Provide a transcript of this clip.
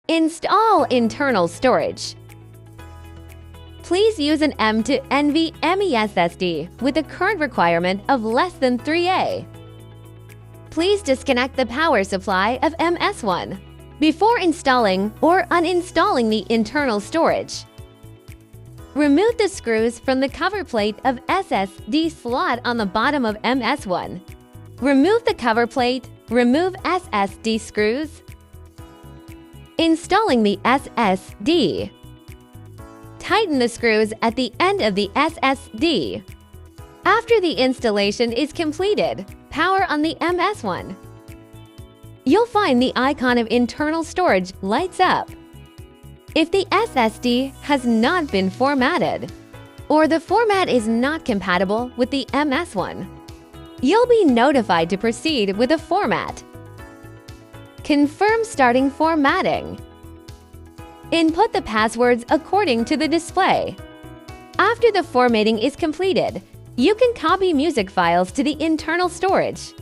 Install internal storage. Please use an M to NVMe SSD with a current requirement of less than 3A. Please disconnect the power supply of MS-1 before installing or uninstalling the internal storage. Remove the screws from the cover plate of SSD slot on the bottom of MS-1. Remove the cover plate, remove SSD screws. Installing the SSD. Tighten the screws at the end of the SSD. After the installation is completed, power on the MS-1. You'll find the icon of internal storage lights up. If the SSD has not been formatted, or the format is not compatible with the MS-1, you'll be notified to proceed with a format. Confirm starting formatting. Input the passwords according to the display. After the formatting is completed, you can copy music files to the internal storage.